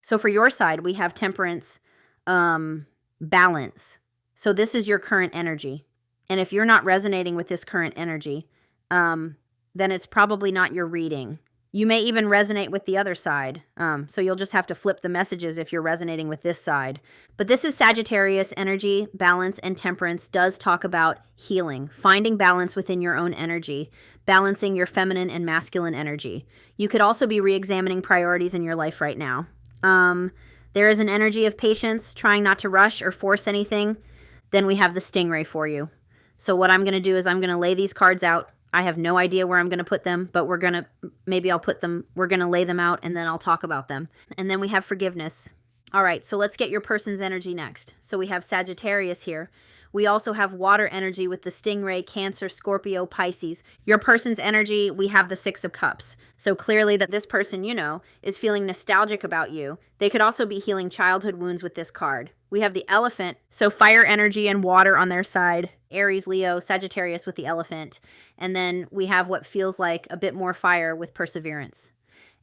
So for your side, we have temperance, balance. So this is your current energy. And if you're not resonating with this current energy, then it's probably not your reading. You may even resonate with the other side. So you'll just have to flip the messages if you're resonating with this side. But this is Sagittarius energy. Balance and temperance does talk about healing, finding balance within your own energy, balancing your feminine and masculine energy. You could also be re-examining priorities in your life right now. There is an energy of patience, trying not to rush or force anything. Then we have the stingray for you. So what I'm going to do is I'm going to lay these cards out. I have no idea where I'm going to put them, but we're going to lay them out and then I'll talk about them. And then we have forgiveness. All right, so let's get your person's energy next. So we have Sagittarius here. We also have water energy with the stingray, Cancer, Scorpio, Pisces. Your person's energy, we have the Six of Cups. So clearly that this person, you know, is feeling nostalgic about you. They could also be healing childhood wounds with this card. We have the Elephant, so fire energy and water on their side. Aries, Leo, Sagittarius with the Elephant. And then we have what feels like a bit more fire with Perseverance.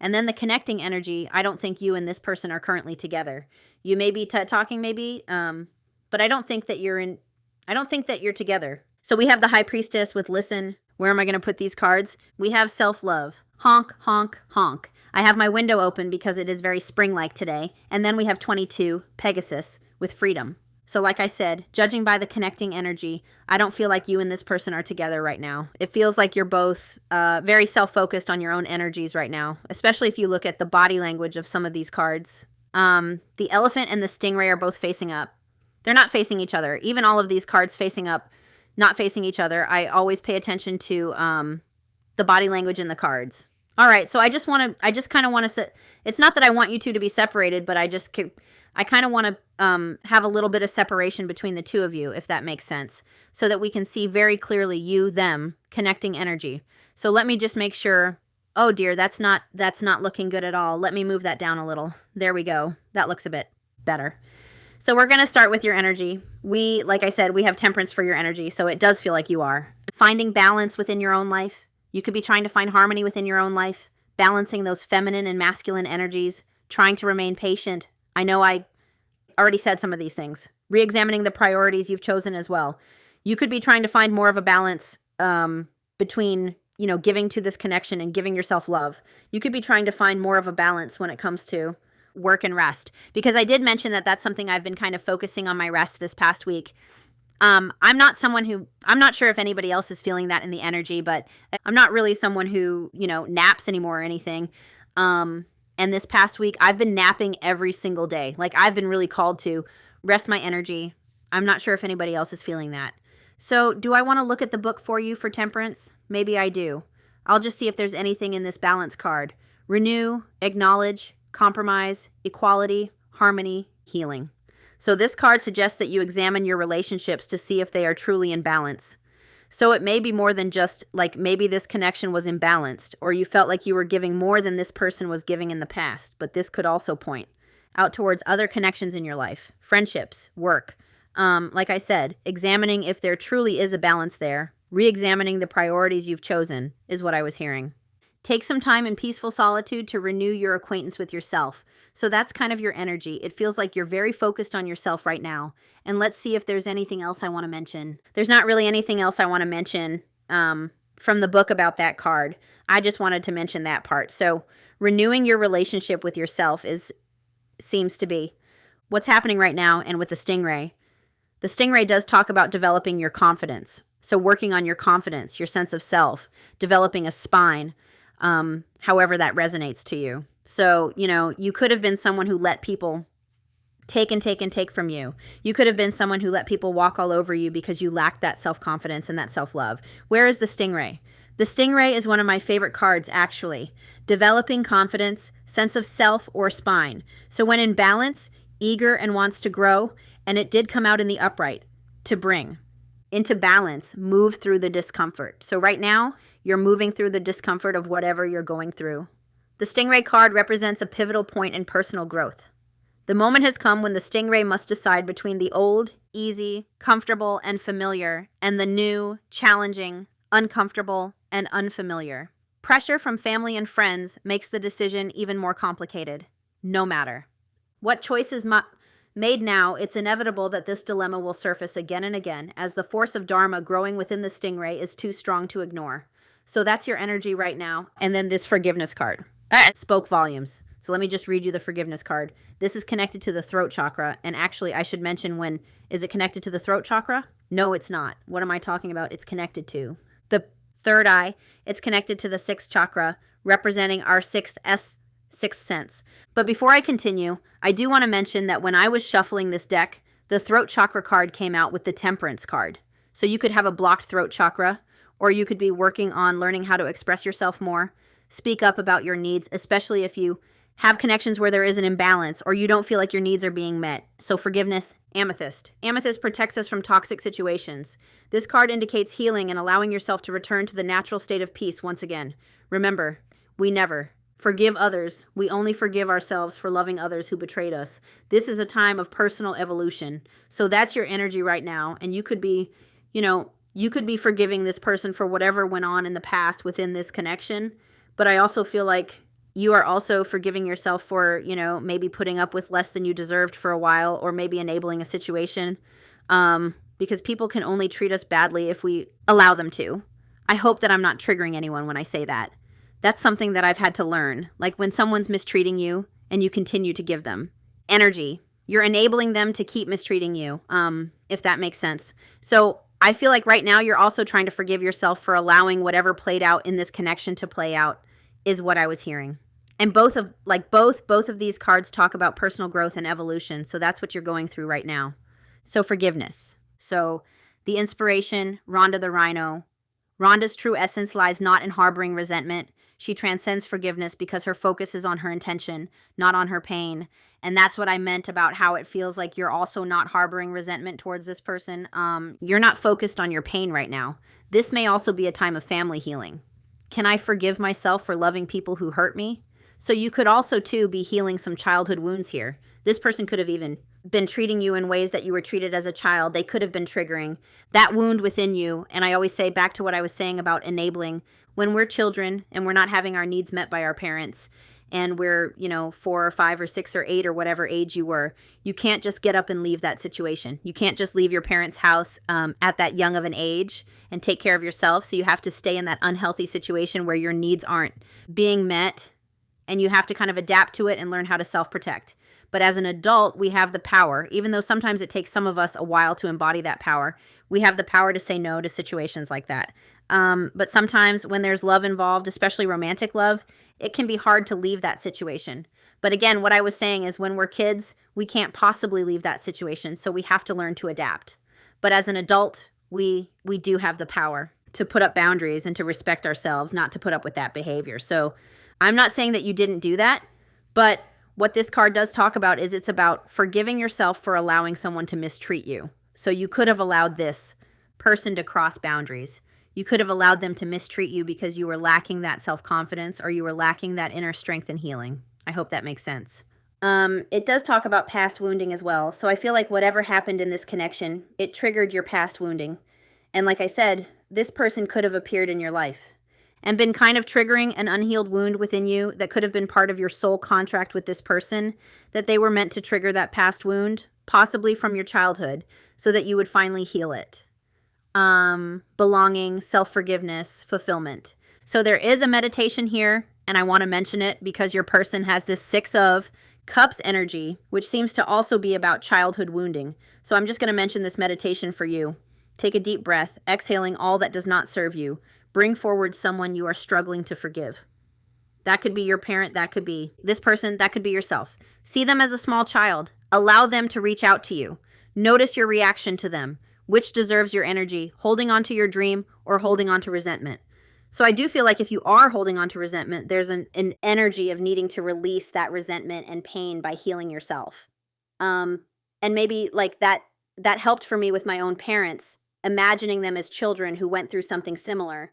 And then the connecting energy, I don't think you and this person are currently together. You may be talking maybe, but I don't think that you're together. So we have the High Priestess with Listen. Where am I going to put these cards? We have Self-Love. Honk, honk, honk. I have my window open because it is very spring-like today. And then we have 22, Pegasus, with Freedom. So like I said, judging by the connecting energy, I don't feel like you and this person are together right now. It feels like you're both very self-focused on your own energies right now, especially if you look at the body language of some of these cards. The Elephant and the Stingray are both facing up. They're not facing each other. Even all of these cards facing up, not facing each other. I always pay attention to the body language in the cards. All right, so I just kind of want to, it's not that I want you two to be separated, but I kind of want to have a little bit of separation between the two of you, if that makes sense, so that we can see very clearly you, them, connecting energy. So let me just make sure. Oh dear, that's not looking good at all. Let me move that down a little. There we go. That looks a bit better. So we're going to start with your energy. Like I said, we have temperance for your energy, so it does feel like you are. Finding balance within your own life. You could be trying to find harmony within your own life, balancing those feminine and masculine energies, trying to remain patient. I know I already said some of these things. Re-examining the priorities you've chosen as well. You could be trying to find more of a balance between, you know, giving to this connection and giving yourself love. You could be trying to find more of a balance when it comes to work and rest, because I did mention that that's something I've been kind of focusing on my rest this past week. I'm not sure if anybody else is feeling that in the energy, but I'm not really someone who, you know, naps anymore or anything. And this past week, I've been napping every single day. Like, I've been really called to rest my energy. I'm not sure if anybody else is feeling that. So do I want to look at the book for you for temperance? Maybe I do. I'll just see if there's anything in this balance card. Renew, acknowledge, compromise, equality, harmony, healing. So this card suggests that you examine your relationships to see if they are truly in balance. So it may be more than just like maybe this connection was imbalanced, or you felt like you were giving more than this person was giving in the past, but this could also point out towards other connections in your life, friendships, work. Like I said, examining if there truly is a balance there, re-examining the priorities you've chosen is what I was hearing. Take some time in peaceful solitude to renew your acquaintance with yourself. So that's kind of your energy. It feels like you're very focused on yourself right now. And let's see if there's anything else I want to mention. There's not really anything else I want to mention from the book about that card. I just wanted to mention that part. So renewing your relationship with yourself seems to be what's happening right now. And with the stingray. The stingray does talk about developing your confidence. So working on your confidence, your sense of self, developing a spine, however that resonates to you. So, you know, you could have been someone who let people take and take and take from you. You could have been someone who let people walk all over you because you lacked that self-confidence and that self-love. Where is the stingray? The stingray is one of my favorite cards, actually. Developing confidence, sense of self, or spine. So when in balance, eager and wants to grow, and it did come out in the upright, to bring. Into balance, move through the discomfort. So right now, you're moving through the discomfort of whatever you're going through. The stingray card represents a pivotal point in personal growth. The moment has come when the stingray must decide between the old, easy, comfortable, and familiar, and the new, challenging, uncomfortable, and unfamiliar. Pressure from family and friends makes the decision even more complicated. No matter. What choices made now, it's inevitable that this dilemma will surface again and again, as the force of Dharma growing within the stingray is too strong to ignore. So that's your energy right now. And then this forgiveness card spoke volumes. So let me just read you the forgiveness card. This is connected to the throat chakra. And actually, I should mention, is it connected to the throat chakra? No, it's not. What am I talking about? It's connected to the third eye. It's connected to the sixth chakra, representing our sixth sense. But before I continue, I do want to mention that when I was shuffling this deck, the throat chakra card came out with the temperance card. So you could have a blocked throat chakra, or you could be working on learning how to express yourself more, speak up about your needs, especially if you have connections where there is an imbalance or you don't feel like your needs are being met. So forgiveness, amethyst. Amethyst protects us from toxic situations. This card indicates healing and allowing yourself to return to the natural state of peace once again. Remember, we never forgive others. We only forgive ourselves for loving others who betrayed us. This is a time of personal evolution. So that's your energy right now. And you could be, you could be forgiving this person for whatever went on in the past within this connection. But I also feel like you are also forgiving yourself for, maybe putting up with less than you deserved for a while, or maybe enabling a situation, because people can only treat us badly if we allow them to. I hope that I'm not triggering anyone when I say that. That's something that I've had to learn. Like when someone's mistreating you and you continue to give them energy, you're enabling them to keep mistreating you, if that makes sense. So I feel like right now you're also trying to forgive yourself for allowing whatever played out in this connection to play out, is what I was hearing. And both of these cards talk about personal growth and evolution. So that's what you're going through right now. So forgiveness. So the inspiration, Rhonda the Rhino. Rhonda's true essence lies not in harboring resentment. She transcends forgiveness because her focus is on her intention, not on her pain. And that's what I meant about how it feels like you're also not harboring resentment towards this person. You're not focused on your pain right now. This may also be a time of family healing. Can I forgive myself for loving people who hurt me? So you could also, too, be healing some childhood wounds here. This person could have even been treating you in ways that you were treated as a child. They could have been triggering that wound within you. And I always say back to what I was saying about enabling. When we're children and we're not having our needs met by our parents, and we're, 4 or 5 or 6 or 8 or whatever age you were, you can't just get up and leave that situation. You can't just leave your parents' house at that young of an age and take care of yourself. So you have to stay in that unhealthy situation where your needs aren't being met. And you have to kind of adapt to it and learn how to self-protect. But as an adult, we have the power, even though sometimes it takes some of us a while to embody that power, we have the power to say no to situations like that. But sometimes when there's love involved, especially romantic love, it can be hard to leave that situation. But again, what I was saying is when we're kids, we can't possibly leave that situation. So we have to learn to adapt. But as an adult, we do have the power to put up boundaries and to respect ourselves, not to put up with that behavior. So I'm not saying that you didn't do that, but what this card does talk about is it's about forgiving yourself for allowing someone to mistreat you. So you could have allowed this person to cross boundaries. You could have allowed them to mistreat you because you were lacking that self-confidence or you were lacking that inner strength and healing. I hope that makes sense. It does talk about past wounding as well. So I feel like whatever happened in this connection, it triggered your past wounding. And like I said, this person could have appeared in your life and been kind of triggering an unhealed wound within you that could have been part of your soul contract with this person, that they were meant to trigger that past wound, possibly from your childhood, so that you would finally heal it. Belonging, self-forgiveness, fulfillment. So there is a meditation here, and I want to mention it because your person has this 6 of Cups energy, which seems to also be about childhood wounding. So I'm just going to mention this meditation for you. Take a deep breath, exhaling all that does not serve you. Bring forward someone you are struggling to forgive. That could be your parent. That could be this person. That could be yourself. See them as a small child. Allow them to reach out to you. Notice your reaction to them. Which deserves your energy, holding on to your dream or holding on to resentment. So I do feel like if you are holding on to resentment, there's an energy of needing to release that resentment and pain by healing yourself. And maybe like that helped for me with my own parents, imagining them as children who went through something similar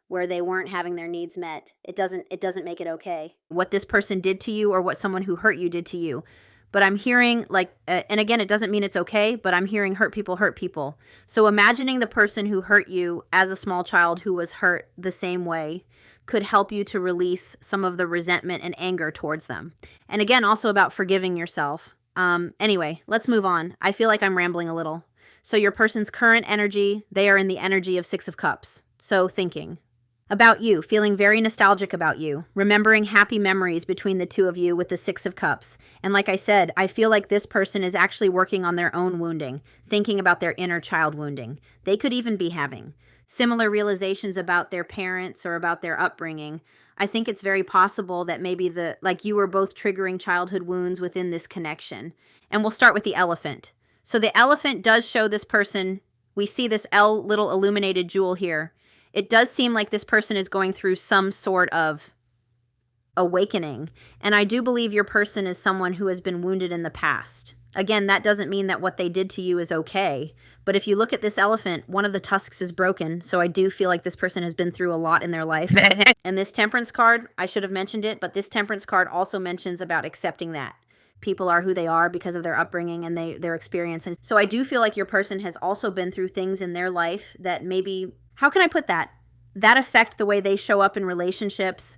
where they weren't having their needs met. It doesn't make it okay. What this person did to you or what someone who hurt you did to you. But I'm hearing and again, it doesn't mean it's okay, but I'm hearing hurt people. So imagining the person who hurt you as a small child who was hurt the same way could help you to release some of the resentment and anger towards them. And again, also about forgiving yourself. Anyway, let's move on. I feel like I'm rambling a little. So your person's current energy, they are in the energy of Six of Cups. So thinking about you, feeling very nostalgic about you, remembering happy memories between the two of you with the Six of Cups. And like I said, I feel like this person is actually working on their own wounding, thinking about their inner child wounding. They could even be having similar realizations about their parents or about their upbringing. I think it's very possible that maybe you were both triggering childhood wounds within this connection. And we'll start with the elephant. So the elephant does show this person, we see this little illuminated jewel here. It does seem like this person is going through some sort of awakening. And I do believe your person is someone who has been wounded in the past. Again, that doesn't mean that what they did to you is okay. But if you look at this elephant, one of the tusks is broken. So I do feel like this person has been through a lot in their life. And this temperance card, I should have mentioned it, but this temperance card also mentions about accepting that. People are who they are because of their upbringing and their experience. And so I do feel like your person has also been through things in their life that maybe, how can I put that? That affect the way they show up in relationships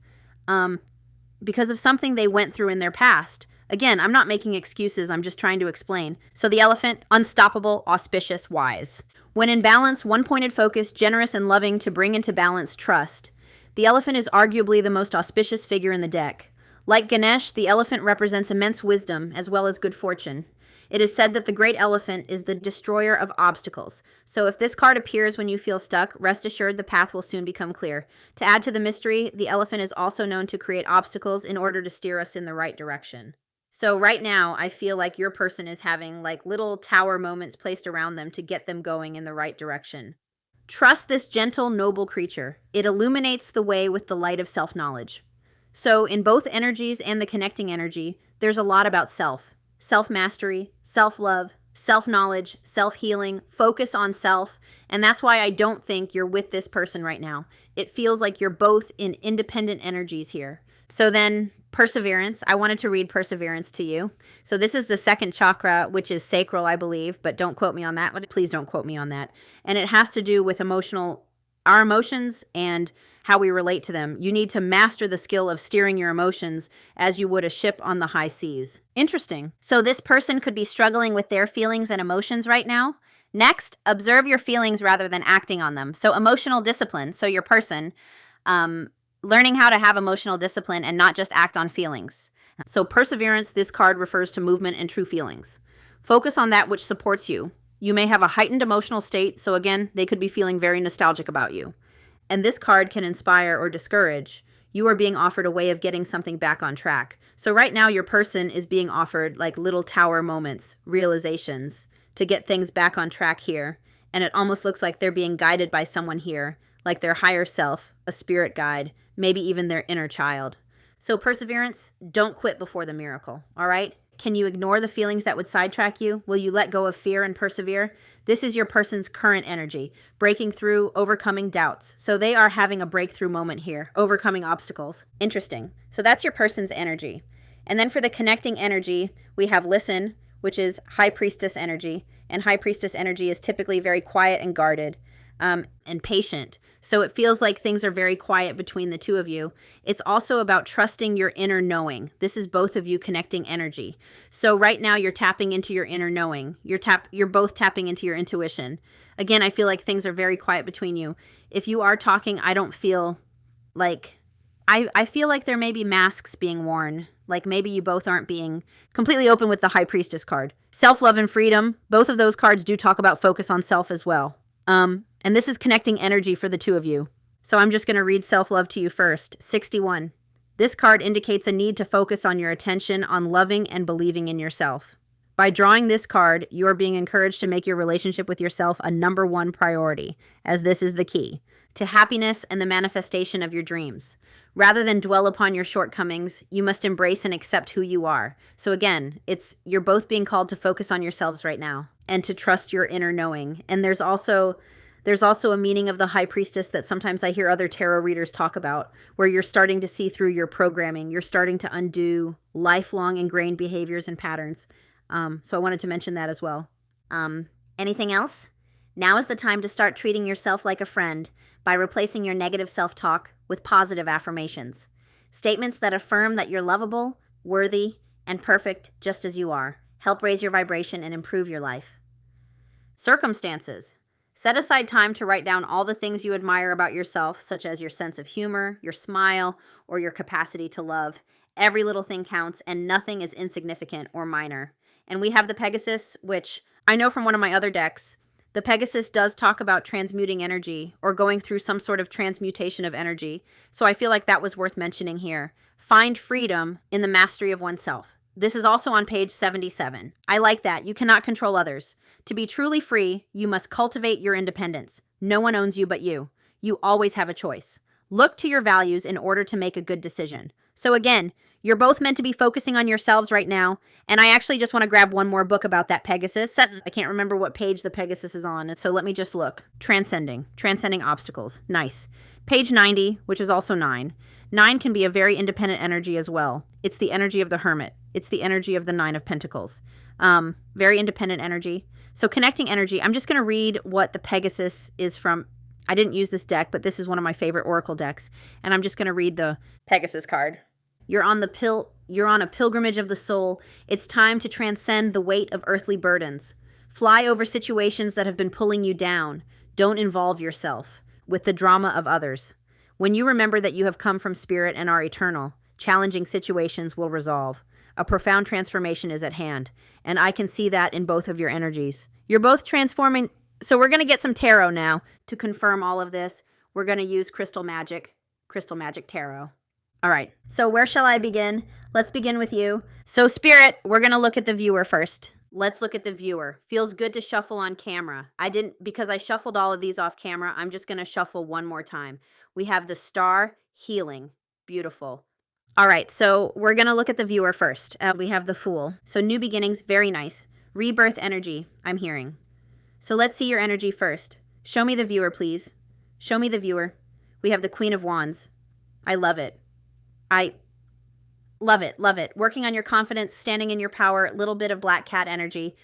because of something they went through in their past. Again, I'm not making excuses, I'm just trying to explain. So the elephant, unstoppable, auspicious, wise. When in balance, one-pointed focus, generous and loving to bring into balance trust. The elephant is arguably the most auspicious figure in the deck. Like Ganesh, the elephant represents immense wisdom as well as good fortune. It is said that the great elephant is the destroyer of obstacles. So if this card appears when you feel stuck, rest assured the path will soon become clear. To add to the mystery, the elephant is also known to create obstacles in order to steer us in the right direction. So right now, I feel like your person is having like little tower moments placed around them to get them going in the right direction. Trust this gentle, noble creature. It illuminates the way with the light of self-knowledge. So in both energies and the connecting energy, there's a lot about self. Self-mastery, self-love, self-knowledge, self-healing, focus on self. And that's why I don't think you're with this person right now. It feels like you're both in independent energies here. So then perseverance, I wanted to read perseverance to you. So this is the second chakra, which is sacral, I believe, but don't quote me on that. Please don't quote me on that. And it has to do with our emotions and how we relate to them. You need to master the skill of steering your emotions as you would a ship on the high seas. Interesting. So this person could be struggling with their feelings and emotions right now. Next, observe your feelings rather than acting on them. So emotional discipline. So your person, learning how to have emotional discipline and not just act on feelings. So perseverance, this card refers to movement and true feelings. Focus on that which supports you. You may have a heightened emotional state, so again, they could be feeling very nostalgic about you. And this card can inspire or discourage. You are being offered a way of getting something back on track. So right now, your person is being offered like little tower moments, realizations to get things back on track here. And it almost looks like they're being guided by someone here, like their higher self, a spirit guide, maybe even their inner child. So perseverance, don't quit before the miracle, all right? Can you ignore the feelings that would sidetrack you? Will you let go of fear and persevere? This is your person's current energy, breaking through, overcoming doubts. So they are having a breakthrough moment here, overcoming obstacles. Interesting. So that's your person's energy. And then for the connecting energy, we have listen, which is high priestess energy. And high priestess energy is typically very quiet and guarded. And patient. So it feels like things are very quiet between the two of you. It's also about trusting your inner knowing. This is both of you connecting energy. So right now you're tapping into your inner knowing. You're both tapping into your intuition. Again, I feel like things are very quiet between you. If you are talking, I don't feel like, I feel like there may be masks being worn. Like maybe you both aren't being completely open with the High Priestess card. Self-love and freedom. Both of those cards do talk about focus on self as well. And this is connecting energy for the two of you. So I'm just going to read self-love to you first. 61. This card indicates a need to focus on your attention on loving and believing in yourself. By drawing this card, you are being encouraged to make your relationship with yourself a #1 priority, as this is the key to happiness and the manifestation of your dreams. Rather than dwell upon your shortcomings, you must embrace and accept who you are. So again, you're both being called to focus on yourselves right now and to trust your inner knowing. And there's also a meaning of the High Priestess that sometimes I hear other tarot readers talk about, where you're starting to see through your programming. You're starting to undo lifelong ingrained behaviors and patterns. So I wanted to mention that as well. Anything else? Now is the time to start treating yourself like a friend by replacing your negative self-talk with positive affirmations. Statements that affirm that you're lovable, worthy, and perfect just as you are. help raise your vibration and improve your life. Circumstances. Set aside time to write down all the things you admire about yourself, such as your sense of humor, your smile, or your capacity to love. Every little thing counts, and nothing is insignificant or minor. And we have the Pegasus, which I know from one of my other decks, the Pegasus does talk about transmuting energy or going through some sort of transmutation of energy. So I feel like that was worth mentioning here. Find freedom in the mastery of oneself. This is also on page 77. I like that. You cannot control others. To be truly free, you must cultivate your independence. No one owns you but you. You always have a choice. Look to your values in order to make a good decision. So again, you're both meant to be focusing on yourselves right now. And I actually just want to grab one more book about that Pegasus. I can't remember what page the Pegasus is on. So let me just look. Transcending obstacles. Nice. Page 90, which is also 9. 9 can be a very independent energy as well. It's the energy of the Hermit. It's the energy of the 9 of Pentacles. Very independent energy. So connecting energy, I'm just going to read what the Pegasus is from. I didn't use this deck, but this is one of my favorite oracle decks. And I'm just going to read the Pegasus card. You're on a pilgrimage of the soul. It's time to transcend the weight of earthly burdens. Fly over situations that have been pulling you down. Don't involve yourself with the drama of others. When you remember that you have come from spirit and are eternal, challenging situations will resolve. A profound transformation is at hand, and I can see that in both of your energies. You're both transforming. So we're going to get some tarot now to confirm all of this. We're going to use Crystal Magic Tarot. All right, so where shall I begin? Let's begin with you. So Spirit, we're going to look at the viewer first. Let's look at the viewer. Feels good to shuffle on camera. Because I shuffled all of these off camera, I'm just going to shuffle one more time. We have the Star, Healing. Beautiful. All right, so we're going to look at the viewer first. We have the Fool. So new beginnings, very nice. Rebirth energy, I'm hearing. So let's see your energy first. Show me the viewer, please. Show me the viewer. We have the Queen of Wands. I love it. I love it, love it. Working on your confidence, standing in your power, little bit of Black Cat energy.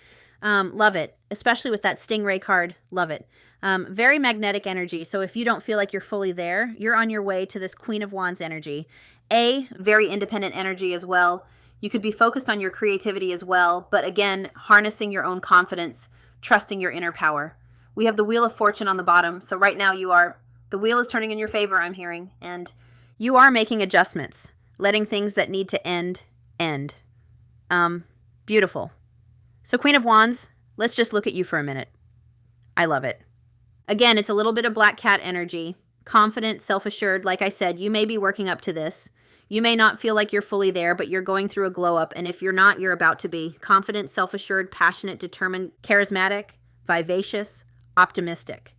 Love it, especially with that Stingray card. Love it. Very magnetic energy. So if you don't feel like you're fully there, you're on your way to this Queen of Wands energy. Very independent energy as well. You could be focused on your creativity as well, but again, harnessing your own confidence, trusting your inner power. We have the Wheel of Fortune on the bottom. So right now the wheel is turning in your favor, I'm hearing, and you are making adjustments, letting things that need to end. Beautiful. So Queen of Wands, let's just look at you for a minute. I love it. Again, it's a little bit of Black Cat energy, confident, self-assured. Like I said, you may be working up to this. You may not feel like you're fully there, but you're going through a glow up. And if you're not, you're about to be. Confident, self-assured, passionate, determined, charismatic, vivacious, optimistic.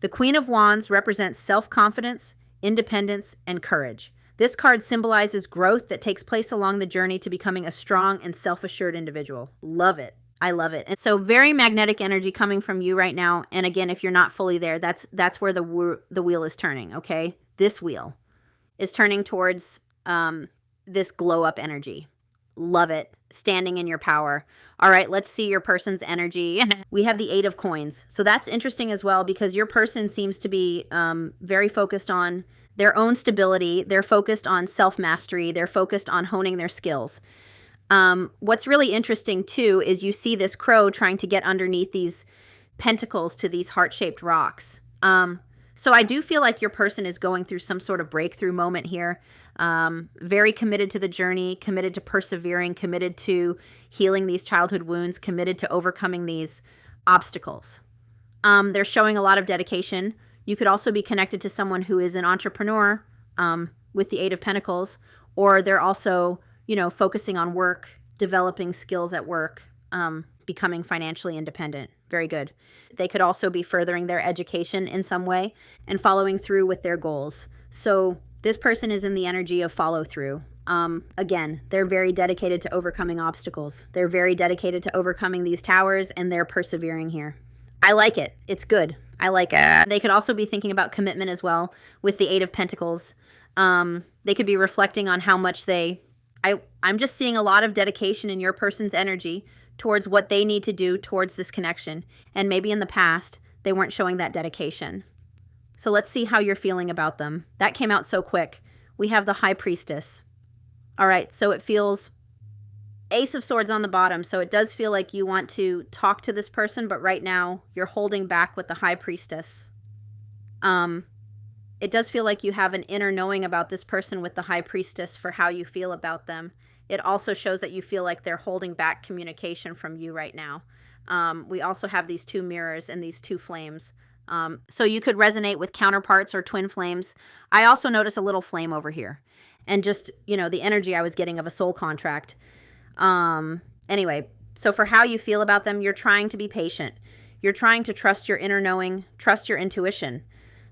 The Queen of Wands represents self-confidence, independence, and courage. This card symbolizes growth that takes place along the journey to becoming a strong and self-assured individual. Love it. I love it. And so very magnetic energy coming from you right now. And again, if you're not fully there, that's where the wheel is turning, okay? This wheel is turning towards this glow up energy. Love it. Standing in your power. All right, let's see your person's energy. We have the 8 of Coins. So that's interesting as well because your person seems to be very focused on their own stability. They're focused on self-mastery. They're focused on honing their skills. What's really interesting too is you see this crow trying to get underneath these pentacles to these heart-shaped rocks. So I do feel like your person is going through some sort of breakthrough moment here. Very committed to the journey, committed to persevering, committed to healing these childhood wounds, committed to overcoming these obstacles. They're showing a lot of dedication. You could also be connected to someone who is an entrepreneur with the 8 of Pentacles, or they're also, focusing on work, developing skills at work, becoming financially independent. Very good. They could also be furthering their education in some way and following through with their goals. So this person is in the energy of follow through. Again, they're very dedicated to overcoming obstacles. They're very dedicated to overcoming these towers, and they're persevering here. I like it. It's good. I like it. They could also be thinking about commitment as well with the 8 of Pentacles. They could be reflecting on how much I'm just seeing a lot of dedication in your person's energy towards what they need to do towards this connection. And maybe in the past, they weren't showing that dedication. So let's see how you're feeling about them. That came out so quick. We have the High Priestess. All right, so it feels Ace of Swords on the bottom, so it does feel like you want to talk to this person, but right now you're holding back with the High Priestess. It does feel like you have an inner knowing about this person with the High Priestess for how you feel about them. It also shows that you feel like they're holding back communication from you right now. We also have these two mirrors and these two flames. So you could resonate with counterparts or twin flames. I also notice a little flame over here. And just, you know, the energy I was getting of a soul contract. Anyway, so for how you feel about them, you're trying to be patient. You're trying to trust your inner knowing, trust your intuition.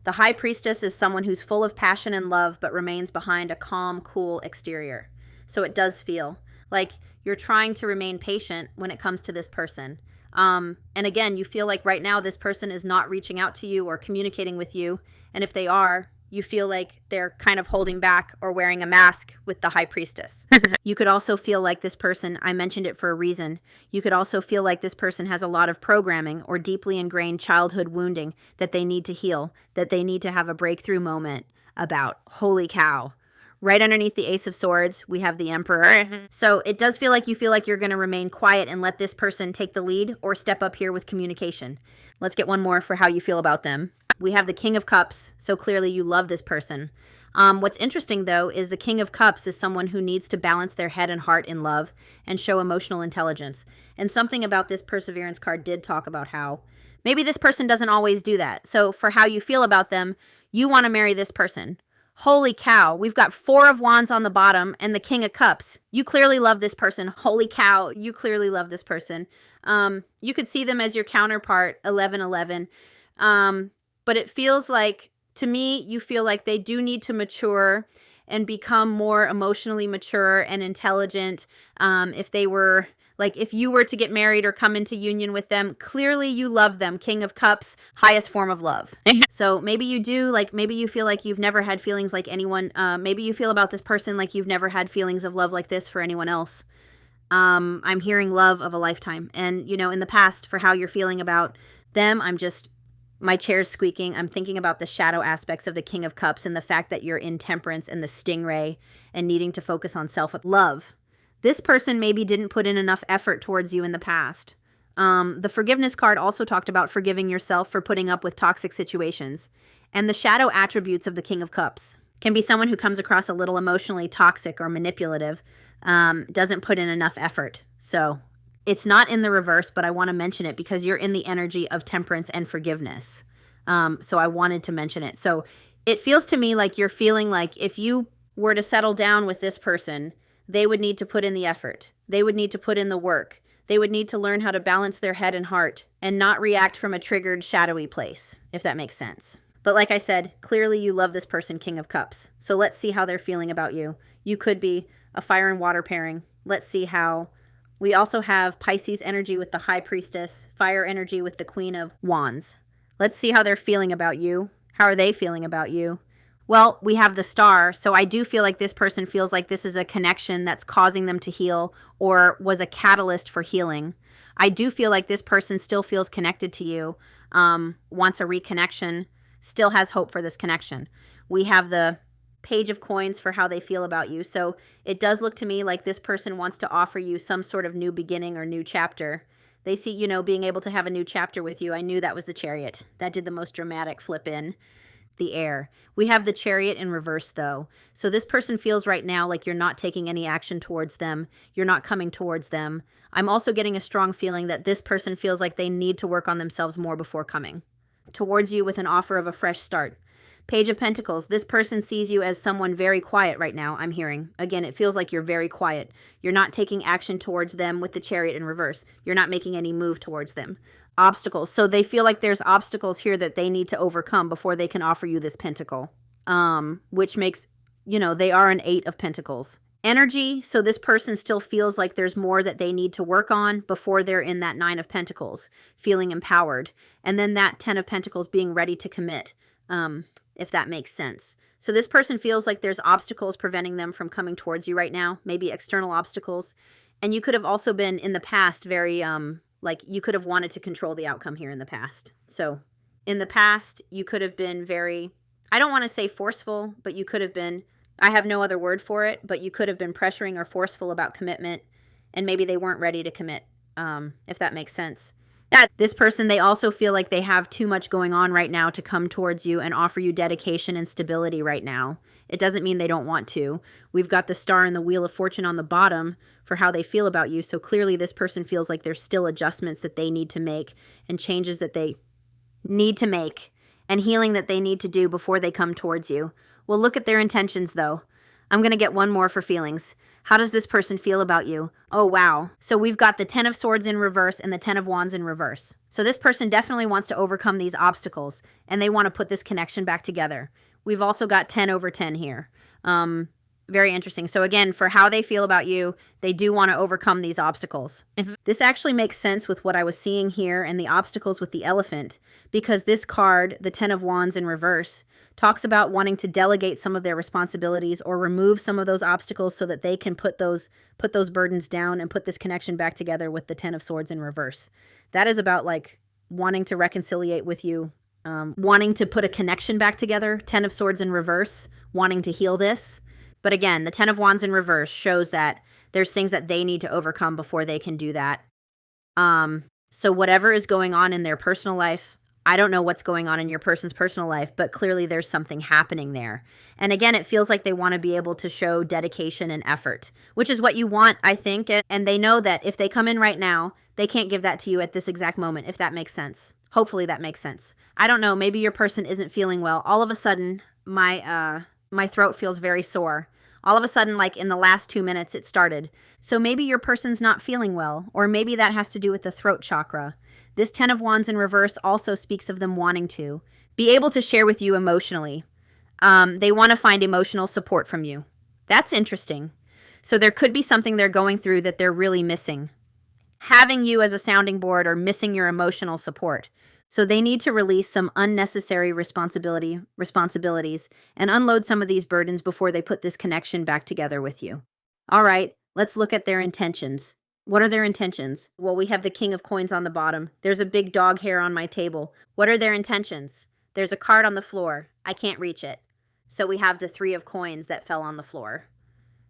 The High Priestess is someone who's full of passion and love, but remains behind a calm, cool exterior. So it does feel like you're trying to remain patient when it comes to this person. And again, you feel like right now this person is not reaching out to you or communicating with you. And if they are, you feel like they're kind of holding back or wearing a mask with the High Priestess. You could also feel like this person, I mentioned it for a reason, you could also feel like this person has a lot of programming or deeply ingrained childhood wounding that they need to heal, that they need to have a breakthrough moment about. Holy cow. Right underneath the Ace of Swords, we have the Emperor. So it does feel like you feel like you're going to remain quiet and let this person take the lead or step up here with communication. Let's get one more for how you feel about them. We have the King of Cups, so clearly you love this person. What's interesting, though, is the King of Cups is someone who needs to balance their head and heart in love and show emotional intelligence. And something about this Perseverance card did talk about how maybe this person doesn't always do that. So for how you feel about them, you want to marry this person. Holy cow, we've got 4 of Wands on the bottom and the King of Cups. You clearly love this person. Holy cow, you clearly love this person. You could see them as your counterpart, 1111. But it feels like, to me, you feel like they do need to mature and become more emotionally mature and intelligent. If they were, like, if you were to get married or come into union with them, clearly you love them. King of Cups, highest form of love. So maybe you do, like, maybe you feel like you've never had feelings like anyone. Maybe you feel about this person like you've never had feelings of love like this for anyone else. I'm hearing love of a lifetime. And, you know, in the past, for how you're feeling about them, my chair's squeaking. I'm thinking about the shadow aspects of the King of Cups and the fact that you're in temperance and the stingray and needing to focus on self-love. This person maybe didn't put in enough effort towards you in the past. The forgiveness card also talked about forgiving yourself for putting up with toxic situations. And the shadow attributes of the King of Cups can be someone who comes across a little emotionally toxic or manipulative, doesn't put in enough effort. So it's not in the reverse, but I want to mention it because you're in the energy of temperance and forgiveness. So I wanted to mention it. So it feels to me like you're feeling like if you were to settle down with this person, they would need to put in the effort. They would need to put in the work. They would need to learn how to balance their head and heart and not react from a triggered, shadowy place, if that makes sense. But like I said, clearly you love this person, King of Cups. So let's see how they're feeling about you. You could be a fire and water pairing. Let's see how. We also have Pisces energy with the High Priestess, fire energy with the Queen of Wands. Let's see how they're feeling about you. How are they feeling about you? Well, we have the Star, so I do feel like this person feels like this is a connection that's causing them to heal or was a catalyst for healing. I do feel like this person still feels connected to you, wants a reconnection, still has hope for this connection. We have the Page of Coins for how they feel about you. So it does look to me like this person wants to offer you some sort of new beginning or new chapter. They see, you know, being able to have a new chapter with you. I knew that was the Chariot. That did the most dramatic flip in the air. We have the Chariot in reverse though. So this person feels right now like you're not taking any action towards them. You're not coming towards them. I'm also getting a strong feeling that this person feels like they need to work on themselves more before coming towards you with an offer of a fresh start. Page of Pentacles. This person sees you as someone very quiet right now, I'm hearing. Again, it feels like you're very quiet. You're not taking action towards them with the Chariot in reverse. You're not making any move towards them. Obstacles. So they feel like there's obstacles here that they need to overcome before they can offer you this Pentacle. Which makes, you know, they are an 8 of Pentacles. Energy. So this person still feels like there's more that they need to work on before they're in that 9 of Pentacles, feeling empowered. And then that 10 of Pentacles being ready to commit. If that makes sense. So this person feels like there's obstacles preventing them from coming towards you right now, maybe external obstacles. And you could have also been in the past very, like you could have wanted to control the outcome here in the past. So in the past, you could have been very, I don't want to say forceful, but you could have been, I have no other word for it, but you could have been pressuring or forceful about commitment. and maybe they weren't ready to commit, if that makes sense. That this person, they also feel like they have too much going on right now to come towards you and offer you dedication and stability right now. It doesn't mean they don't want to. We've got the star and the wheel of fortune on the bottom for how they feel about you. So clearly this person feels like there's still adjustments that they need to make and changes that they need to make and healing that they need to do before they come towards you. Well, look at their intentions though. I'm going to get one more for feelings. How does this person feel about you? Oh, wow. So we've got the 10 of Swords in reverse and the 10 of Wands in reverse. So this person definitely wants to overcome these obstacles and they want to put this connection back together. We've also got 10 over 10 here. Very interesting. So again, for how they feel about you, they do want to overcome these obstacles. This actually makes sense with what I was seeing here and the obstacles with the elephant, because this card, the 10 of Wands in reverse, talks about wanting to delegate some of their responsibilities or remove some of those obstacles so that they can put those burdens down and put this connection back together with the 10 of Swords in reverse. That is about like wanting to reconciliate with you, wanting to put a connection back together, 10 of Swords in reverse, wanting to heal this. But again, the 10 of Wands in reverse shows that there's things that they need to overcome before they can do that. So whatever is going on in their personal life, I don't know what's going on in your person's personal life, but clearly there's something happening there. And again, it feels like they want to be able to show dedication and effort, which is what you want, I think. And they know that if they come in right now, they can't give that to you at this exact moment, if that makes sense. Hopefully that makes sense. I don't know. Maybe your person isn't feeling well. All of a sudden, my throat feels very sore. All of a sudden, like in the last 2 minutes, it started. So maybe your person's not feeling well, or maybe that has to do with the throat chakra. This 10 of Wands in reverse also speaks of them wanting to be able to share with you emotionally. They want to find emotional support from you. That's interesting. So there could be something they're going through that they're really missing. Having you as a sounding board or missing your emotional support. So they need to release some unnecessary responsibilities and unload some of these burdens before they put this connection back together with you. All right, let's look at their intentions. What are their intentions? Well, we have the King of Coins on the bottom. There's a big dog hair on my table. What are their intentions? There's a card on the floor. I can't reach it. So we have the 3 of Coins that fell on the floor.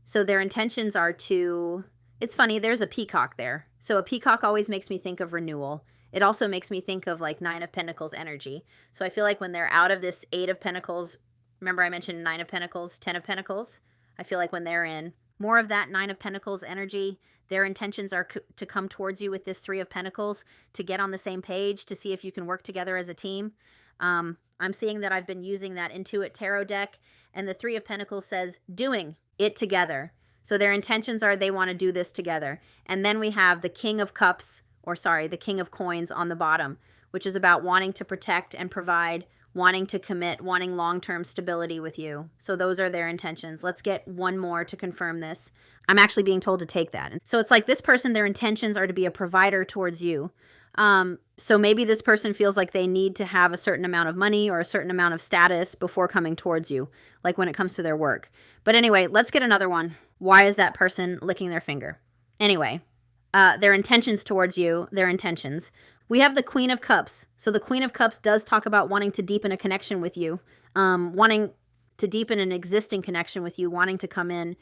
So their intentions are to... It's funny, there's a peacock there. So a peacock always makes me think of renewal. It also makes me think of like 9 of Pentacles energy. So I feel like when they're out of this 8 of Pentacles, remember I mentioned 9 of Pentacles, 10 of Pentacles? I feel like when they're in more of that 9 of Pentacles energy, their intentions are to come towards you with this 3 of Pentacles, to get on the same page, to see if you can work together as a team. I'm seeing that I've been using that Intuit Tarot deck, and the 3 of Pentacles says doing it together. So their intentions are they want to do this together. And then we have the King of Cups, the King of Coins on the bottom, which is about wanting to protect and provide, wanting to commit, wanting long-term stability with you. So those are their intentions. Let's get one more to confirm this. I'm actually being told to take that. So it's like this person, their intentions are to be a provider towards you. So maybe this person feels like they need to have a certain amount of money or a certain amount of status before coming towards you, like when it comes to their work. But anyway, let's get another one. Why is that person licking their finger? Anyway. Their intentions towards you, their intentions. We have the Queen of Cups. So the Queen of Cups does talk about wanting to deepen a connection with you, wanting to deepen an existing connection with you, wanting to come in,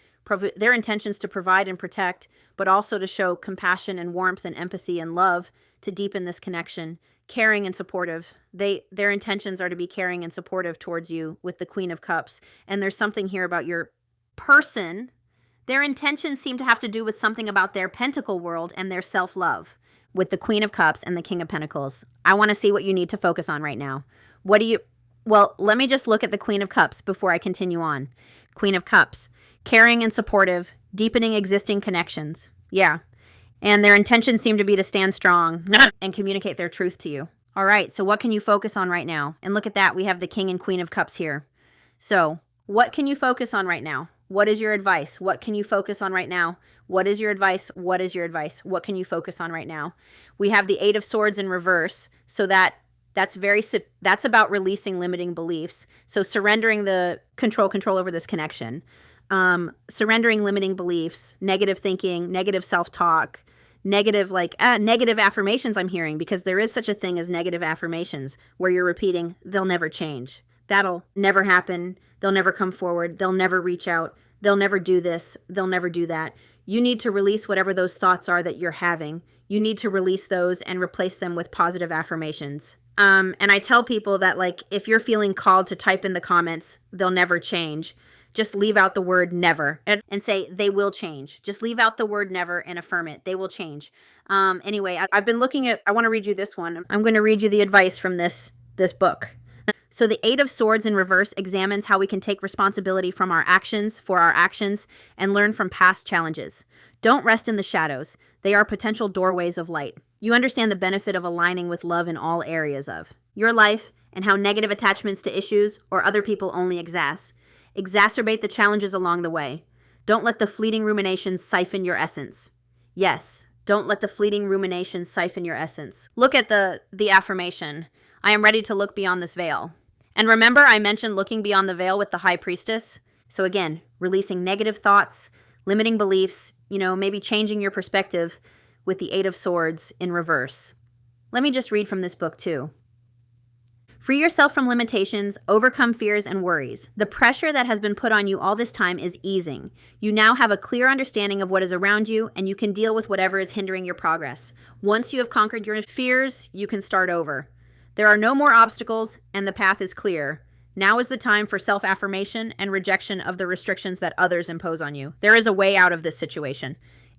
their intentions to provide and protect, but also to show compassion and warmth and empathy and love to deepen this connection, caring and supportive. Their intentions are to be caring and supportive towards you with the Queen of Cups. And there's something here about your person. Their intentions seem to have to do with something about their pentacle world and their self-love with the Queen of Cups and the King of Pentacles. I want to see what you need to focus on right now. Well, let me just look at the Queen of Cups before I continue on. Queen of Cups, caring and supportive, deepening existing connections. Yeah. And their intentions seem to be to stand strong and communicate their truth to you. All right, so what can you focus on right now? And look at that, we have the King and Queen of Cups here. So what can you focus on right now? What is your advice? What can you focus on right now? What is your advice? What is your advice? What can you focus on right now? We have the 8 of Swords in reverse. So that's about releasing limiting beliefs. So surrendering the control over this connection. Surrendering limiting beliefs, negative thinking, negative self-talk, negative affirmations I'm hearing, because there is such a thing as negative affirmations where you're repeating, they'll never change. That'll never happen. They'll never come forward. They'll never reach out. They'll never do this. They'll never do that. You need to release whatever those thoughts are that you're having. You need to release those and replace them with positive affirmations. And I tell people that, like, if you're feeling called to type in the comments, they'll never change, just leave out the word never and say they will change. Just leave out the word never and affirm it. They will change. Anyway, I've been looking at, I want to read you this one. I'm going to read you the advice from this book. So the Eight of Swords in reverse examines how we can take responsibility from our actions, for our actions, and learn from past challenges. Don't rest in the shadows. They are potential doorways of light. You understand the benefit of aligning with love in all areas of your life and how negative attachments to issues or other people only exacerbate the challenges along the way. Don't let the fleeting ruminations siphon your essence. Yes, don't let the fleeting ruminations siphon your essence. Look at the affirmation. I am ready to look beyond this veil. And remember, I mentioned looking beyond the veil with the High Priestess. So again, releasing negative thoughts, limiting beliefs, maybe changing your perspective with the Eight of Swords in reverse. Let me just read from this book too. Free yourself from limitations, overcome fears and worries. The pressure that has been put on you all this time is easing. You now have a clear understanding of what is around you, and you can deal with whatever is hindering your progress. Once you have conquered your fears, you can start over. There are no more obstacles, and the path is clear. Now is the time for self-affirmation and rejection of the restrictions that others impose on you. There is a way out of this situation.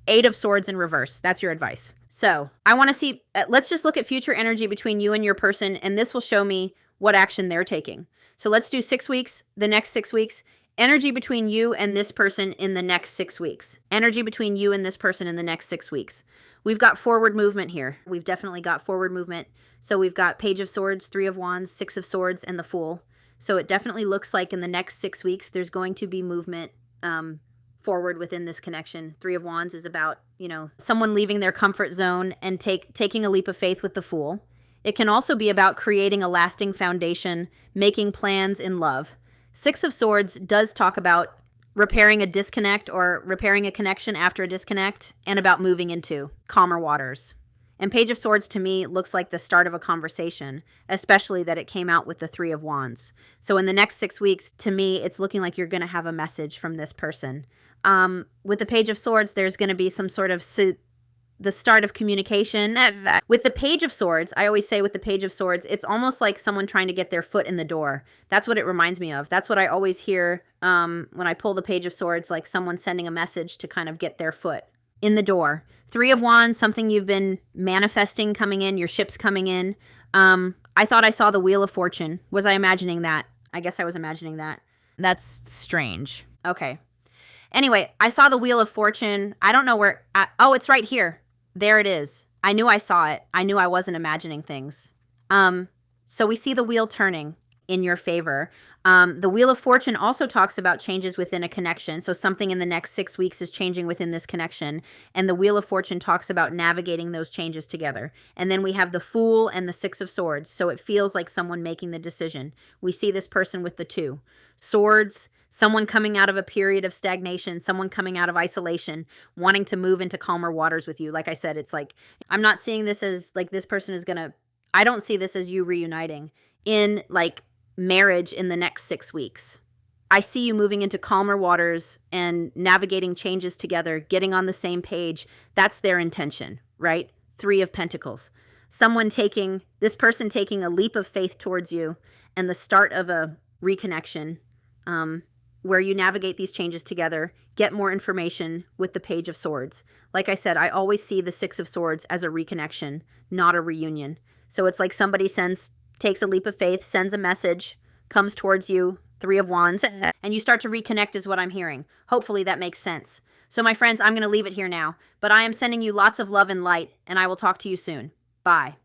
Eight of Swords in reverse. That's your advice. So I want to see, let's just look at future energy between you and your person, and this will show me what action they're taking. So let's do 6 weeks, the next 6 weeks, energy between you and this person in the next 6 weeks, energy between you and this person in the next 6 weeks. We've got forward movement here. We've definitely got forward movement. So we've got Page of Swords, Three of Wands, Six of Swords, and the Fool. So it definitely looks like in the next 6 weeks, there's going to be movement forward within this connection. Three of Wands is about, someone leaving their comfort zone and taking a leap of faith with the Fool. It can also be about creating a lasting foundation, making plans in love. Six of Swords does talk about repairing a disconnect or repairing a connection after a disconnect, and about moving into calmer waters. And Page of Swords to me looks like the start of a conversation, especially that it came out with the Three of Wands. So in the next 6 weeks, to me, it's looking like you're going to have a message from this person. With the Page of Swords, there's going to be some sort of the start of communication. With the Page of Swords, I always say with the Page of Swords, it's almost like someone trying to get their foot in the door. That's what it reminds me of. That's what I always hear when I pull the Page of Swords, like someone sending a message to kind of get their foot in the door. Three of Wands, something you've been manifesting coming in, your ship's coming in. I thought I saw the Wheel of Fortune. Was I imagining that? I guess I was imagining that. That's strange. Okay. Anyway, I saw the Wheel of Fortune. I don't know where. Oh, it's right here. There it is. I knew I saw it. I knew I wasn't imagining things. So we see the wheel turning in your favor. The Wheel of Fortune also talks about changes within a connection. So something in the next 6 weeks is changing within this connection. And the Wheel of Fortune talks about navigating those changes together. And then we have the Fool and the Six of Swords. So it feels like someone making the decision. We see this person with the Two. Swords, someone coming out of a period of stagnation, someone coming out of isolation, wanting to move into calmer waters with you. Like I said, it's like, I'm not seeing this as like this person is going to, I don't see this as you reuniting in like marriage in the next 6 weeks. I see you moving into calmer waters and navigating changes together, getting on the same page. That's their intention, right? Three of Pentacles. This person taking a leap of faith towards you and the start of a reconnection where you navigate these changes together, get more information with the Page of Swords. Like I said, I always see the Six of Swords as a reconnection, not a reunion. So it's like somebody takes a leap of faith, sends a message, comes towards you, Three of Wands, and you start to reconnect is what I'm hearing. Hopefully that makes sense. So my friends, I'm going to leave it here now, but I am sending you lots of love and light, and I will talk to you soon. Bye.